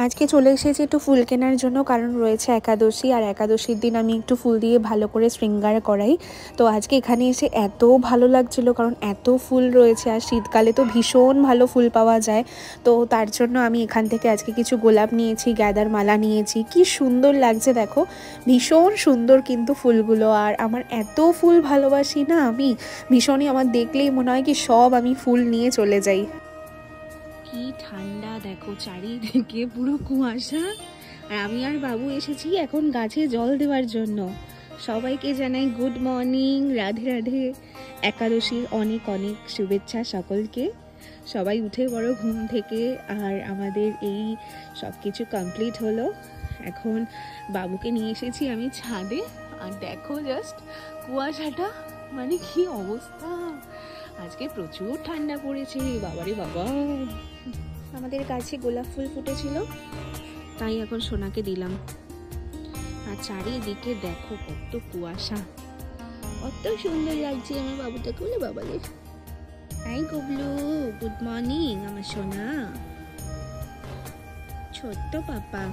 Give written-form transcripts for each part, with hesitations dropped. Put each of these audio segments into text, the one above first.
আজকে চলে এসেছি একটু ফুল কেনার জন্য, কারণ রয়েছে একাদশী। আর একাদশীর দিন আমি একটু ফুল দিয়ে ভালো করে শৃঙ্গার করাই। তো আজকে এখানে এসে এত ভালো লাগছিল, কারণ এত ফুল রয়েছে। আর শীতকালে তো ভীষণ ভালো ফুল পাওয়া যায়। তো তার জন্য আমি এখান থেকে আজকে কিছু গোলাপ নিয়েছি, গাঁদার মালা নিয়েছি। কি সুন্দর লাগছে দেখো, ভীষণ সুন্দর কিন্তু ফুলগুলো। আর আমার এত ফুল ভালোবাসি না আমি, ভীষণই আমার দেখলেই মনে হয় কি সব আমি ফুল নিয়ে চলে যাই। কি ঠান্ডা দেখো, চারিদিকে পুরো কুয়াশা। আর আমি আর বাবু এসেছি এখন গাছে জল দেওয়ার জন্য। সবাইকে জানাই গুড মর্নিং, রাধে রাধে। একাদশীর অনেক অনেক শুভেচ্ছা সকলকে। সবাই উঠে বড় ঘুম থেকে, আর আমাদের এই সব কিছু কমপ্লিট হলো। এখন বাবুকে নিয়ে এসেছি আমি ছাদে। আর দেখো জাস্ট কুয়াশাটা, মানে কি অবস্থা। আজকে প্রচুর ঠান্ডা পড়েছে, বাবারে বাবা। আমাদের গাছে গোলাপ ফুল ফুটেছিল, তাই এখন সোনাকে দিলাম। আর চারিদিকে দেখো কত কুয়াশা, কত সুন্দর লাগছে আমার বাবুটাকে। বলে বাবালে, হাই গুবলু, গুড মর্নিং আমার সোনা, ছোট্ট পাপা।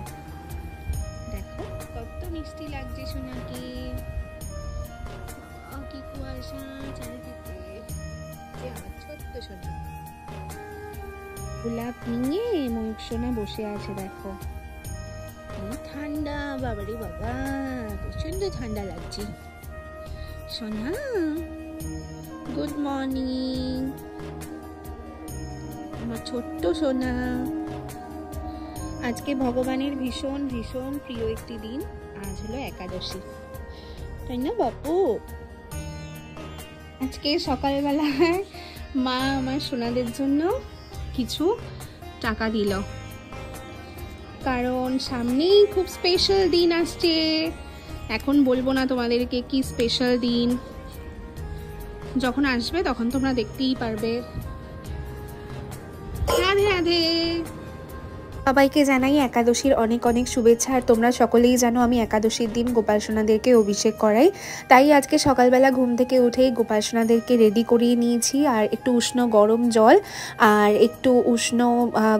দেখো কত মিষ্টি লাগছে সোনাকে। কি কুয়াশা চারিদিকে, যে আমার ছোট্ট সোনা। গোলাপ নিয়ে ময়ূক সোনা বসে আছে দেখো। ঠান্ডা, বাবারে বাবা, প্রচন্ড ঠান্ডা লাগছে। সোনা গুড মর্নিং আমার ছোট্ট সোনা। আজকে ভগবানের ভীষণ ভীষণ প্রিয় একটি দিন। আজ হলো একাদশী, তাই না বাপু? আজকে সকালবেলায় মা আমার সোনাদের জন্য কিছু টাকা দিল, কারণ সামনেই খুব স্পেশাল দিন আসছে। এখন বলবো না তোমাদেরকে কি স্পেশাল দিন, যখন আসবে তখন তোমরা দেখতেই পারবে। রাধে রাধে। সবাইকে জানাই একাদশীর অনেক অনেক শুভেচ্ছা। আর তোমরা সকলেই জানো আমি একাদশীর দিন গোপাল সোনাদেরকে অভিষেক করাই। তাই আজকে সকালবেলা ঘুম থেকে উঠেই গোপাল সোনাদেরকে রেডি করিয়ে নিয়েছি। আর একটু উষ্ণ গরম জল আর একটু উষ্ণ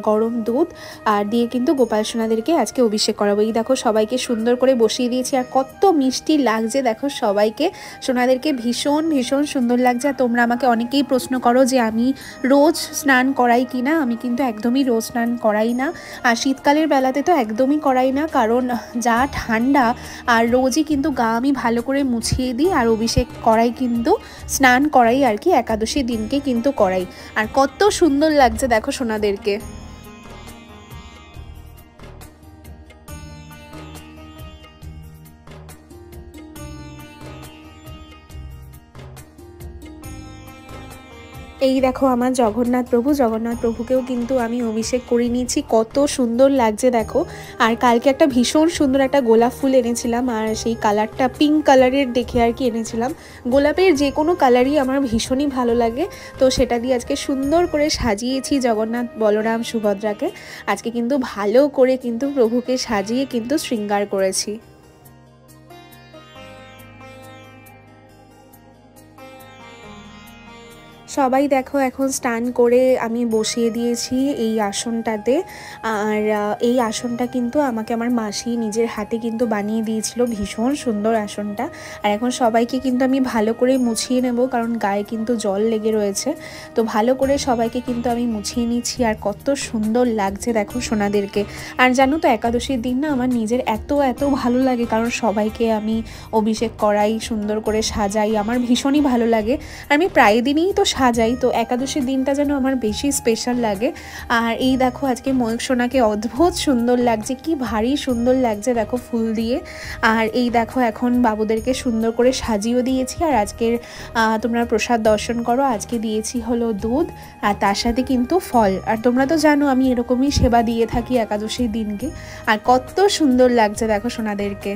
গরম দুধ আর দিয়ে কিন্তু গোপাল সোনাদেরকে আজকে অভিষেক করাবো। এই দেখো সবাইকে সুন্দর করে বসিয়ে দিয়েছি। আর কত মিষ্টি লাগছে দেখো সবাইকে, সোনাদেরকে ভীষণ ভীষণ সুন্দর লাগছে। আর তোমরা আমাকে অনেকেই প্রশ্ন করো যে আমি রোজ স্নান করাই কিনা। আমি কিন্তু একদমই রোজ স্নান করাই না। আর শীতকালের বেলাতে তো একদমই করাই না, কারণ যা ঠান্ডা। আর রোজই কিন্তু গা আমি ভালো করে মুছিয়ে দিই আর অভিষেক করাই, কিন্তু স্নান করাই আর কি, একাদশীর দিনকে কিন্তু করাই। আর কত সুন্দর লাগছে দেখো সোনাদেরকে। এই দেখো আমার জগন্নাথ প্রভুকেও কিন্তু আমি অভিষেক করে নিয়েছি। কত সুন্দর লাগছে দেখো। আর কালকে একটা ভীষণ সুন্দর একটা গোলাপ ফুল এনেছিলাম, আর সেই কালারটা পিঙ্ক কালারের দেখে আর কি এনেছিলাম। গোলাপের যে কোনো কালারই আমার ভীষণই ভালো লাগে। তো সেটা দিয়ে আজকে সুন্দর করে সাজিয়েছি জগন্নাথ, বলরাম, সুভদ্রাকে। আজকে কিন্তু ভালো করে কিন্তু প্রভুকে সাজিয়ে কিন্তু শৃঙ্গার করেছি। সবাই দেখো এখন স্নান করে আমি বসিয়ে দিয়েছি এই আসনটাতে। আর এই আসনটা কিন্তু আমাকে আমার মাসি নিজের হাতে কিন্তু বানিয়ে দিয়েছিল, ভীষণ সুন্দর আসনটা। আর এখন সবাইকে কিন্তু আমি ভালো করে মুছিয়ে নেব, কারণ গায়ে কিন্তু জল লেগে রয়েছে। তো ভালো করে সবাইকে কিন্তু আমি মুছিয়ে নিচ্ছি। আর কত সুন্দর লাগছে দেখো সোনাদেরকে। আর জানো তো একাদশীর দিন না আমার নিজের এত এত ভালো লাগে, কারণ সবাইকে আমি অভিষেক করাই, সুন্দর করে সাজাই, আমার ভীষণই ভালো লাগে। আমি প্রায় দিনই তো সাজাই, তো একাদশীর দিনটা যেন আমার বেশি স্পেশাল লাগে। আর এই দেখো আজকে ময়ূক সোনাকে অদ্ভুত সুন্দর লাগছে, কি ভারী সুন্দর লাগছে দেখো ফুল দিয়ে। আর এই দেখো এখন বাবুদেরকে সুন্দর করে সাজিয়েও দিয়েছি। আর আজকের তোমরা প্রসাদ দর্শন করো, আজকে দিয়েছি হলো দুধ আর তার সাথে কিন্তু ফল। আর তোমরা তো জানো আমি এরকমই সেবা দিয়ে থাকি একাদশীর দিনকে। আর কত সুন্দর লাগছে দেখো সোনাদেরকে।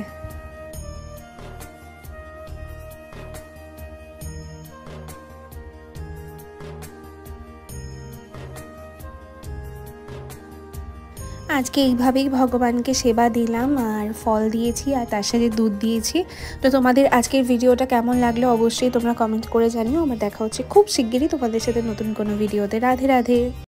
আজকে এইভাবেই ভগবানকে সেবা দিলাম, আর ফল দিয়েছি আর তার সাথে দুধ দিয়েছি। তো তোমাদের আজকের ভিডিওটা কেমন লাগলো অবশ্যই তোমরা কমেন্ট করে জানিও। আমার দেখা হচ্ছে খুব শিগগিরই তোমাদের সাথে নতুন কোনো ভিডিওতে। রাধে রাধে।